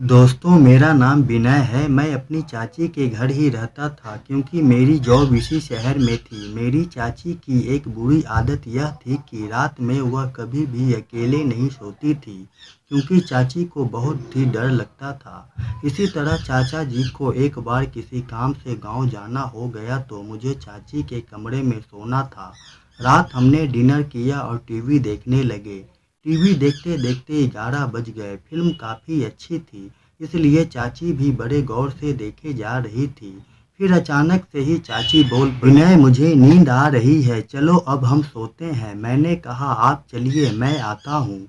दोस्तों, मेरा नाम विनय है। मैं अपनी चाची के घर ही रहता था क्योंकि मेरी जॉब इसी शहर में थी। मेरी चाची की एक बुरी आदत यह थी कि रात में वह कभी भी अकेले नहीं सोती थी क्योंकि चाची को बहुत ही डर लगता था। इसी तरह चाचा जी को एक बार किसी काम से गांव जाना हो गया तो मुझे चाची के कमरे में सोना था। रात हमने डिनर किया और टीवी देखने लगे। टीवी देखते देखते 11 बज गए। फिल्म काफ़ी अच्छी थी, इसलिए चाची भी बड़े गौर से देखे जा रही थी। फिर अचानक से ही चाची बोल पड़ी, विनय मुझे नींद आ रही है, चलो अब हम सोते हैं। मैंने कहा आप चलिए मैं आता हूँ।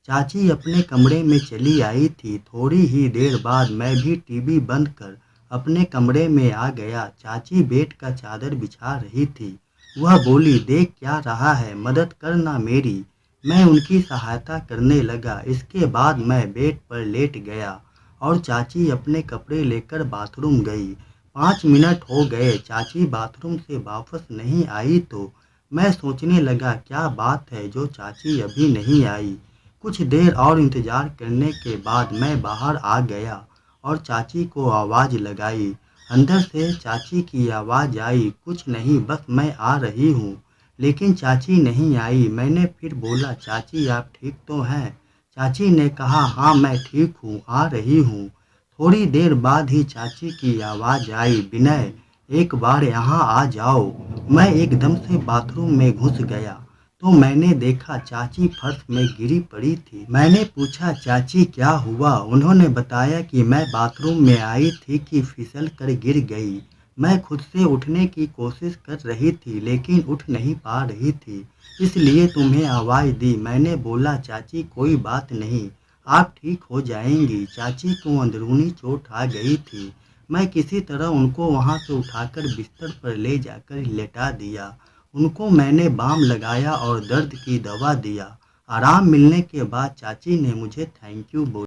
चाची अपने कमरे में चली आई थी। थोड़ी ही देर बाद मैं भी टीवी बंद कर अपने कमरे में आ गया। चाची बेड का चादर बिछा रही थी। वह बोली, देख क्या रहा है, मदद करना मेरी। मैं उनकी सहायता करने लगा। इसके बाद मैं बेड पर लेट गया और चाची अपने कपड़े लेकर बाथरूम गई। 5 मिनट हो गए, चाची बाथरूम से वापस नहीं आई तो मैं सोचने लगा क्या बात है जो चाची अभी नहीं आई। कुछ देर और इंतजार करने के बाद मैं बाहर आ गया और चाची को आवाज़ लगाई। अंदर से चाची की आवाज़ आई, कुछ नहीं बस मैं आ रही हूँ। लेकिन चाची नहीं आई। मैंने फिर बोला, चाची आप ठीक तो हैं? चाची ने कहा, हाँ मैं ठीक हूँ, आ रही हूँ। थोड़ी देर बाद ही चाची की आवाज़ आई, विनय एक बार यहाँ आ जाओ। मैं एकदम से बाथरूम में घुस गया तो मैंने देखा चाची फर्श में गिरी पड़ी थी। मैंने पूछा, चाची क्या हुआ? उन्होंने बताया कि मैं बाथरूम में आई थी कि फिसल कर गिर गई। मैं खुद से उठने की कोशिश कर रही थी लेकिन उठ नहीं पा रही थी, इसलिए तुम्हें आवाज़ दी। मैंने बोला, चाची कोई बात नहीं, आप ठीक हो जाएंगी। चाची को अंदरूनी चोट आ गई थी। मैं किसी तरह उनको वहां से उठाकर बिस्तर पर ले जाकर लेटा दिया। उनको मैंने बाम लगाया और दर्द की दवा दिया। आराम मिलने के बाद चाची ने मुझे थैंक यू बोला।